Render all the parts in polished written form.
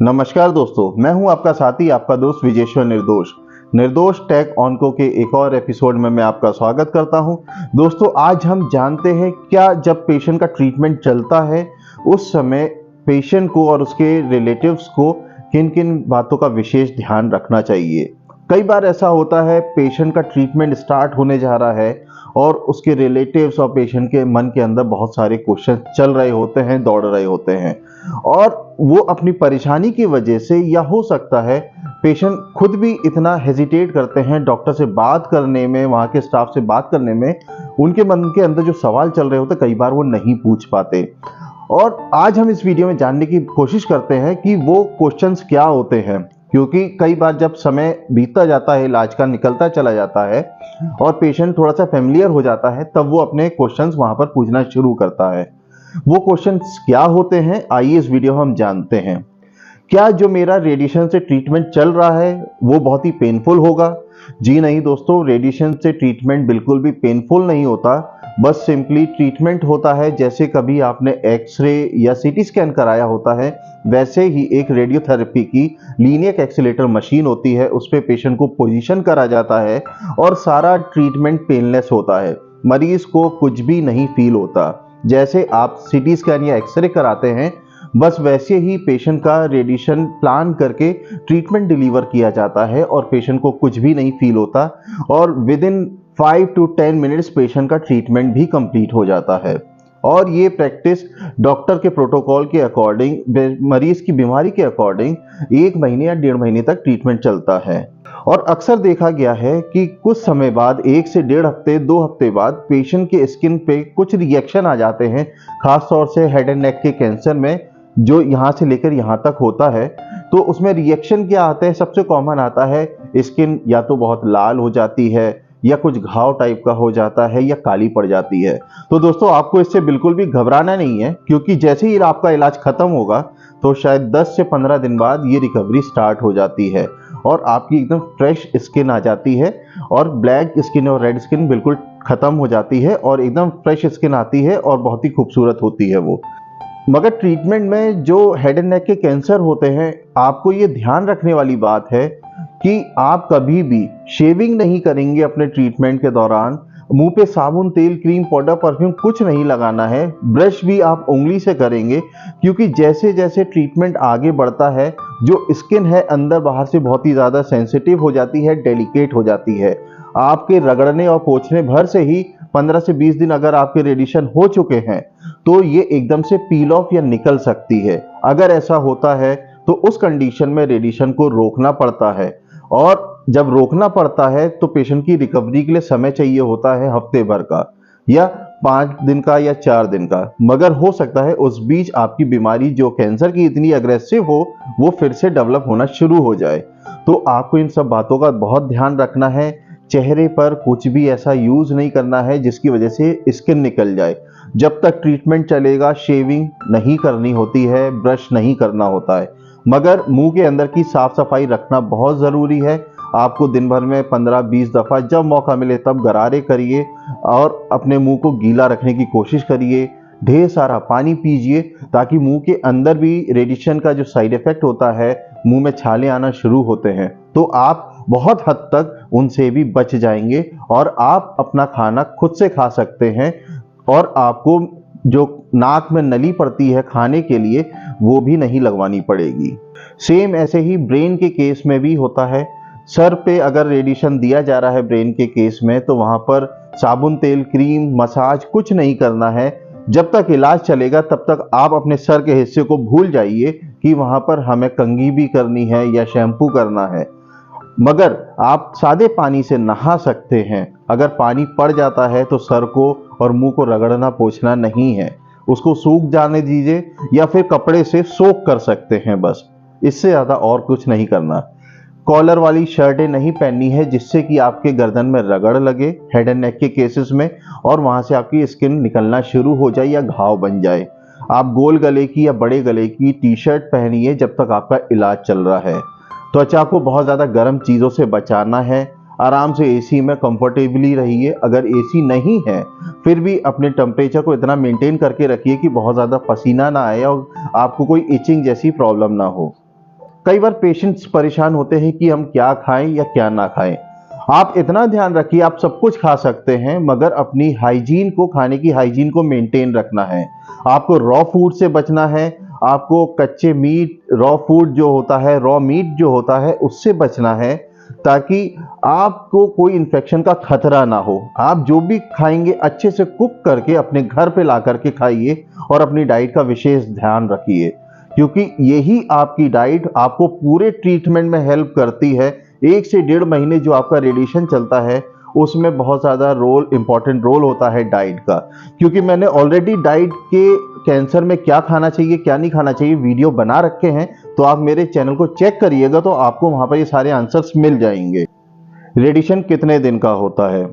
नमस्कार दोस्तों, मैं हूं आपका साथी, आपका दोस्त विजेश्वर निर्दोष। निर्दोष टेक ऑनको के एक और एपिसोड में मैं आपका स्वागत करता हूं। दोस्तों, आज हम जानते हैं क्या जब पेशेंट का ट्रीटमेंट चलता है उस समय पेशेंट को और उसके रिलेटिव्स को किन किन बातों का विशेष ध्यान रखना चाहिए। कई बार ऐसा होता है पेशेंट का ट्रीटमेंट स्टार्ट होने जा रहा है और उसके रिलेटिव्स और पेशेंट के मन के अंदर बहुत सारे क्वेश्चन चल रहे होते हैं, दौड़ रहे होते हैं और वो अपनी परेशानी की वजह से, या हो सकता है पेशेंट खुद भी इतना हेजिटेट करते हैं डॉक्टर से बात करने में, वहाँ के स्टाफ से बात करने में। उनके मन के अंदर जो सवाल चल रहे होते कई बार वो नहीं पूछ पाते। और आज हम इस वीडियो में जानने की कोशिश करते हैं कि वो क्वेश्चंस क्या होते हैं, क्योंकि कई बार जब समय बीतता जाता है, इलाज का निकलता चला जाता है और पेशेंट थोड़ा सा फेमिलियर हो जाता है, तब वो अपने क्वेश्चंस वहां पर पूछना शुरू करता है। वो क्वेश्चंस क्या होते हैं, आइए इस वीडियो में हम जानते हैं। क्या जो मेरा रेडिएशन से ट्रीटमेंट चल रहा है वो बहुत ही पेनफुल होगा? जी नहीं दोस्तों, रेडिएशन से ट्रीटमेंट बिल्कुल भी पेनफुल नहीं होता। बस सिंपली ट्रीटमेंट होता है जैसे कभी आपने एक्सरे या सीटी स्कैन कराया होता है, वैसे ही एक रेडियोथेरेपी की लीनियर एक्सीलेटर मशीन होती है, उस पे पेशेंट को पोजीशन करा जाता है और सारा ट्रीटमेंट पेनलेस होता है। मरीज को कुछ भी नहीं फील होता। जैसे आप सीटी स्कैन या एक्सरे कराते हैं, बस वैसे ही पेशेंट का रेडिएशन प्लान करके ट्रीटमेंट डिलीवर किया जाता है और पेशेंट को कुछ भी नहीं फील होता और with in 5 to 10 minutes patient का ट्रीटमेंट भी कंप्लीट हो जाता है। और ये प्रैक्टिस डॉक्टर के प्रोटोकॉल के अकॉर्डिंग, मरीज की बीमारी के अकॉर्डिंग 1 महीने या 1.5 महीने तक ट्रीटमेंट चलता है। और अक्सर देखा गया है कि कुछ समय बाद, 1 से 1.5 हफ्ते 2 हफ्ते बाद पेशेंट के स्किन पे कुछ रिएक्शन आ जाते हैं, खासतौर से हेड एंड नेक के कैंसर में जो यहाँ से लेकर यहाँ तक होता है। तो उसमें रिएक्शन क्या आते हैं? सबसे कॉमन आता है स्किन या तो बहुत लाल हो जाती है या कुछ घाव टाइप का हो जाता है या काली पड़ जाती है। तो दोस्तों, आपको इससे बिल्कुल भी घबराना नहीं है, क्योंकि जैसे ही आपका इलाज खत्म होगा तो शायद 10 से 15 दिन बाद ये रिकवरी स्टार्ट हो जाती है और आपकी एकदम फ्रेश स्किन आ जाती है और ब्लैक स्किन और रेड स्किन बिल्कुल खत्म हो जाती है और एकदम फ्रेश स्किन आती है और बहुत ही खूबसूरत होती है वो। मगर ट्रीटमेंट में जो हेड एंड नेक के कैंसर होते हैं, आपको ये ध्यान रखने वाली बात है कि आप कभी भी शेविंग नहीं करेंगे अपने ट्रीटमेंट के दौरान। मुंह पे साबुन, तेल, क्रीम, पाउडर, परफ्यूम कुछ नहीं लगाना है। ब्रश भी आप उंगली से करेंगे, क्योंकि जैसे जैसे ट्रीटमेंट आगे बढ़ता है जो स्किन है अंदर बाहर से बहुत ही ज़्यादा सेंसिटिव हो जाती है, डेलिकेट हो जाती है। आपके रगड़ने और पोंछने भर से ही 15 से 20 दिन अगर आपके रेडिएशन हो चुके हैं तो ये एकदम से पील ऑफ या निकल सकती है। अगर ऐसा होता है तो उस कंडीशन में रेडिएशन को रोकना पड़ता है, और जब रोकना पड़ता है तो पेशेंट की रिकवरी के लिए समय चाहिए होता है हफ्ते भर का या 5 दिन का या 4 दिन का। मगर हो सकता है उस बीच आपकी बीमारी जो कैंसर की इतनी अग्रेसिव हो वो फिर से डेवलप होना शुरू हो जाए। तो आपको इन सब बातों का बहुत ध्यान रखना है। चेहरे पर कुछ भी ऐसा यूज नहीं करना है जिसकी वजह से स्किन निकल जाए। जब तक ट्रीटमेंट चलेगा शेविंग नहीं करनी होती है, ब्रश नहीं करना होता है। मगर मुंह के अंदर की साफ सफाई रखना बहुत ज़रूरी है। आपको दिन भर में 15-20 दफ़ा जब मौका मिले तब गरारे करिए और अपने मुंह को गीला रखने की कोशिश करिए। ढेर सारा पानी पीजिए ताकि मुंह के अंदर भी रेडिएशन का जो साइड इफेक्ट होता है, मुंह में छाले आना शुरू होते हैं, तो आप बहुत हद तक उनसे भी बच जाएंगे और आप अपना खाना खुद से खा सकते हैं और आपको जो नाक में नली पड़ती है खाने के लिए वो भी नहीं लगवानी पड़ेगी। सेम ऐसे ही ब्रेन के केस में भी होता है। सर पे अगर रेडिएशन दिया जा रहा है ब्रेन के केस में, तो वहां पर साबुन, तेल, क्रीम, मसाज कुछ नहीं करना है। जब तक इलाज चलेगा तब तक आप अपने सर के हिस्से को भूल जाइए कि वहां पर हमें कंघी भी करनी है या शैम्पू करना है। मगर आप सादे पानी से नहा सकते हैं। अगर पानी पड़ जाता है तो सर को और मुंह को रगड़ना पोंछना नहीं है, उसको सूख जाने दीजिए या फिर कपड़े से सोक कर सकते हैं, बस इससे ज़्यादा और कुछ नहीं करना। कॉलर वाली शर्टें नहीं पहननी है जिससे कि आपके गर्दन में रगड़ लगे हेड एंड नेक के केसेस में और वहां से आपकी स्किन निकलना शुरू हो जाए या घाव बन जाए। आप गोल गले की या बड़े गले की टी शर्ट पहनिए जब तक आपका इलाज चल रहा है। त्वचा को बहुत ज़्यादा गर्म चीज़ों से बचाना है। आराम से एसी में कंफर्टेबली रहिए। अगर एसी नहीं है फिर भी अपने टेम्परेचर को इतना मेंटेन करके रखिए कि बहुत ज़्यादा पसीना ना आए और आपको कोई इचिंग जैसी प्रॉब्लम ना हो। कई बार पेशेंट्स परेशान होते हैं कि हम क्या खाएं या क्या ना खाएं। आप इतना ध्यान रखिए, आप सब कुछ खा सकते हैं मगर अपनी हाइजीन को, खाने की हाइजीन को मेंटेन रखना है। आपको रॉ फूड से बचना है, आपको कच्चे मीट, रॉ फूड जो होता है, रॉ मीट जो होता है उससे बचना है, ताकि आपको कोई इन्फेक्शन का खतरा ना हो। आप जो भी खाएंगे अच्छे से कुक करके अपने घर पे ला करके खाइए और अपनी डाइट का विशेष ध्यान रखिए, क्योंकि यही आपकी डाइट आपको पूरे ट्रीटमेंट में हेल्प करती है। 1 से 1.5 महीने जो आपका रेडिएशन चलता है उसमें बहुत ज़्यादा इंपॉर्टेंट रोल होता है डाइट का। क्योंकि मैंने ऑलरेडी डाइट के कैंसर में क्या खाना चाहिए क्या नहीं खाना चाहिए वीडियो बना रखे हैं, तो आप मेरे चैनल को चेक करिएगा तो आपको वहां पर ये सारे आंसर्स मिल जाएंगे। रेडिएशन कितने दिन का होता है?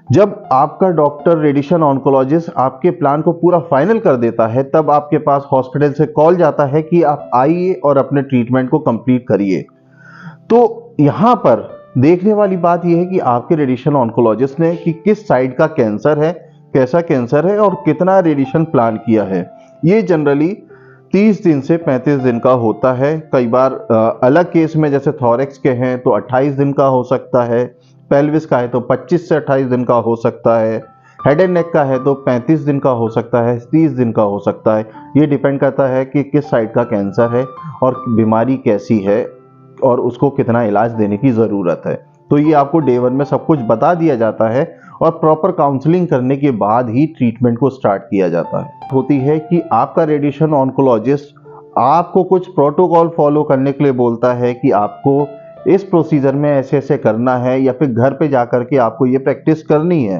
जब आपका डॉक्टर रेडिएशन ऑन्कोलॉजिस्ट आपके प्लान को पूरा फाइनल कर देता है, तब आपके पास हॉस्पिटल से कॉल जाता है कि आप आइए और अपने ट्रीटमेंट को कंप्लीट करिए। तो यहाँ पर देखने वाली बात यह है कि आपके रेडिएशन ऑन्कोलॉजिस्ट ने कि किस साइड का कैंसर है, कैसा कैंसर है और कितना रेडिएशन प्लान किया है। ये जनरली 30 दिन से 35 दिन का होता है। कई बार अलग केस में जैसे थॉरेक्स के हैं तो 28 दिन का हो सकता है, पेल्विस का है तो 25 से 28 दिन का हो सकता है, हेड एंड नेक का है तो 35 दिन का हो सकता है, 30 दिन का हो सकता है। ये डिपेंड करता है कि किस साइड का कैंसर है और बीमारी कैसी है और उसको कितना इलाज देने की ज़रूरत है। तो ये आपको डे 1 में सब कुछ बता दिया जाता है और प्रॉपर काउंसलिंग करने के बाद ही ट्रीटमेंट को स्टार्ट किया जाता है। होती है कि आपका रेडिएशन ऑन्कोलॉजिस्ट आपको कुछ प्रोटोकॉल फॉलो करने के लिए बोलता है कि आपको इस प्रोसीजर में ऐसे ऐसे करना है, या फिर घर पे जाकर के आपको ये प्रैक्टिस करनी है।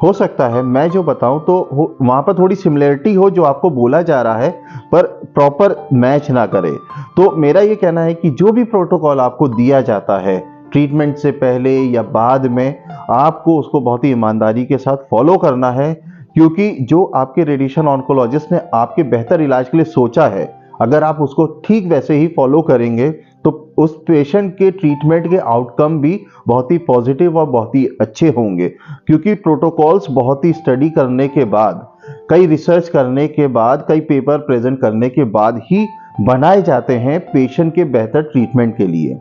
हो सकता है मैं जो बताऊं तो वहां पर थोड़ी सिमिलरिटी हो जो आपको बोला जा रहा है, पर प्रॉपर मैच ना करे। तो मेरा ये कहना है कि जो भी प्रोटोकॉल आपको दिया जाता है ट्रीटमेंट से पहले या बाद में, आपको उसको बहुत ही ईमानदारी के साथ फॉलो करना है, क्योंकि जो आपके रेडिएशन ऑन्कोलॉजिस्ट ने आपके बेहतर इलाज के लिए सोचा है, अगर आप उसको ठीक वैसे ही फॉलो करेंगे तो उस पेशेंट के ट्रीटमेंट के आउटकम भी बहुत ही पॉजिटिव और बहुत ही अच्छे होंगे। क्योंकि प्रोटोकॉल्स बहुत ही स्टडी करने के बाद, कई रिसर्च करने के बाद, कई पेपर प्रेजेंट करने के बाद ही बनाए जाते हैं पेशेंट के बेहतर ट्रीटमेंट के लिए।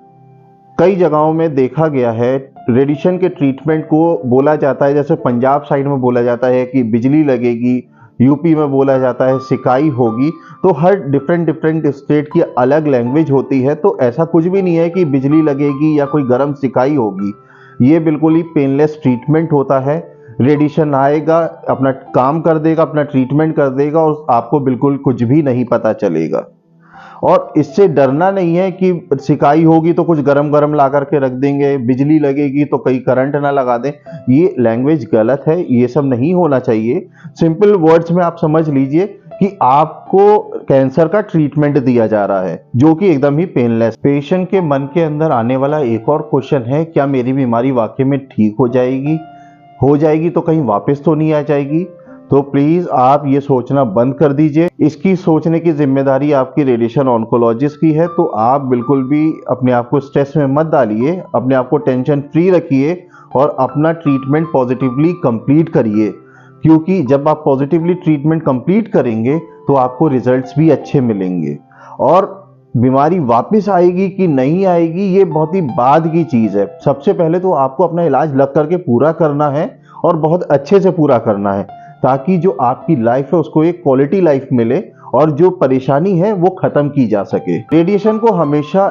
कई जगहों में देखा गया है रेडिएशन के ट्रीटमेंट को बोला जाता है, जैसे पंजाब साइड में बोला जाता है कि बिजली लगेगी, यूपी में बोला जाता है सिकाई होगी। तो हर डिफरेंट स्टेट की अलग लैंग्वेज होती है। तो ऐसा कुछ भी नहीं है कि बिजली लगेगी या कोई गर्म सिकाई होगी। ये बिल्कुल ही पेनलेस ट्रीटमेंट होता है। रेडिएशन आएगा, अपना काम कर देगा, अपना ट्रीटमेंट कर देगा और आपको बिल्कुल कुछ भी नहीं पता चलेगा। और इससे डरना नहीं है कि सिकाई होगी तो कुछ गरम गरम ला करके रख देंगे, बिजली लगेगी तो कहीं करंट ना लगा दें। ये लैंग्वेज गलत है, ये सब नहीं होना चाहिए। सिंपल वर्ड्स में आप समझ लीजिए कि आपको कैंसर का ट्रीटमेंट दिया जा रहा है, जो कि एकदम ही पेनलेस। पेशेंट के मन के अंदर आने वाला एक और क्वेश्चन है, क्या मेरी बीमारी वाकई में ठीक हो जाएगी? हो जाएगी तो कहीं वापस तो नहीं आ जाएगी? तो प्लीज आप ये सोचना बंद कर दीजिए। इसकी सोचने की जिम्मेदारी आपकी रेडिएशन ऑन्कोलॉजिस्ट की है। तो आप बिल्कुल भी अपने आप को स्ट्रेस में मत डालिए, अपने आप को टेंशन फ्री रखिए और अपना ट्रीटमेंट पॉजिटिवली कंप्लीट करिए। क्योंकि जब आप पॉजिटिवली ट्रीटमेंट कंप्लीट करेंगे तो आपको रिजल्ट्स भी अच्छे मिलेंगे। और बीमारी वापस आएगी कि नहीं आएगी ये बहुत ही बाद की चीज है। सबसे पहले तो आपको अपना इलाज लग करके पूरा करना है और बहुत अच्छे से पूरा करना है, ताकि जो आपकी लाइफ है उसको एक क्वालिटी लाइफ मिले और जो परेशानी है वो खत्म की जा सके। रेडिएशन को हमेशा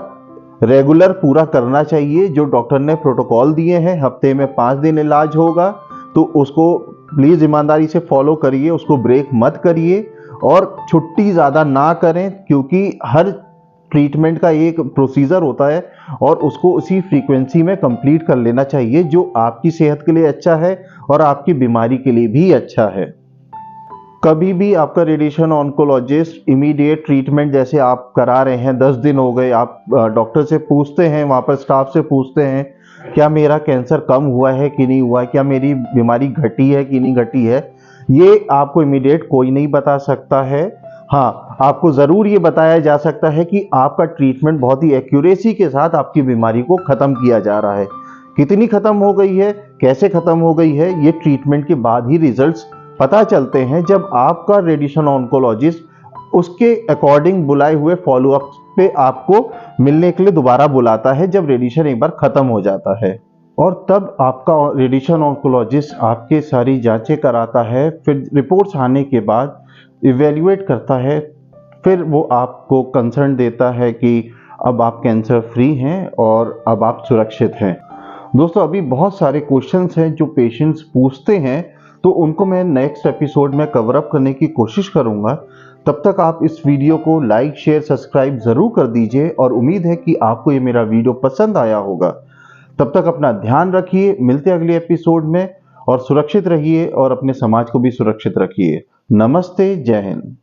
रेगुलर पूरा करना चाहिए। जो डॉक्टर ने प्रोटोकॉल दिए हैं, हफ्ते में 5 दिन इलाज होगा, तो उसको प्लीज ईमानदारी से फॉलो करिए, उसको ब्रेक मत करिए और छुट्टी ज्यादा ना करें, क्योंकि हर ट्रीटमेंट का एक प्रोसीजर होता है और उसको उसी फ्रीक्वेंसी में कंप्लीट कर लेना चाहिए, जो आपकी सेहत के लिए अच्छा है और आपकी बीमारी के लिए भी अच्छा है। कभी भी आपका रेडिएशन ऑन्कोलॉजिस्ट इमीडिएट ट्रीटमेंट जैसे आप करा रहे हैं, 10 दिन हो गए, आप डॉक्टर से पूछते हैं, वहाँ पर स्टाफ से पूछते हैं क्या मेरा कैंसर कम हुआ है कि नहीं हुआ है, क्या मेरी बीमारी घटी है कि नहीं घटी है, ये आपको इमीडिएट कोई नहीं बता सकता है। हाँ, आपको ज़रूर ये बताया जा सकता है कि आपका ट्रीटमेंट बहुत ही एक्यूरेसी के साथ आपकी बीमारी को ख़त्म किया जा रहा है। कितनी ख़त्म हो गई है, कैसे ख़त्म हो गई है, ये ट्रीटमेंट के बाद ही रिजल्ट्स पता चलते हैं, जब आपका रेडिएशन ऑन्कोलॉजिस्ट उसके अकॉर्डिंग बुलाए हुए फॉलोअप पे आपको मिलने के लिए दोबारा बुलाता है जब रेडिएशन एक बार खत्म हो जाता है। और तब आपका रेडिएशन ऑन्कोलॉजिस्ट आपके सारी जांचें कराता है, फिर रिपोर्ट्स आने के बाद इवेल्युएट करता है, फिर वो आपको कंसर्न देता है कि अब आप कैंसर फ्री हैं और अब आप सुरक्षित हैं। दोस्तों, अभी बहुत सारे क्वेश्चंस हैं जो पेशेंट्स पूछते हैं, तो उनको मैं नेक्स्ट एपिसोड में कवर अप करने की कोशिश करूंगा। तब तक आप इस वीडियो को लाइक, शेयर, सब्सक्राइब जरूर कर दीजिए और उम्मीद है कि आपको ये मेरा वीडियो पसंद आया होगा। तब तक अपना ध्यान रखिए, मिलते हैं अगले एपिसोड में, और सुरक्षित रहिए और अपने समाज को भी सुरक्षित रखिए। नमस्ते, जय हिंद।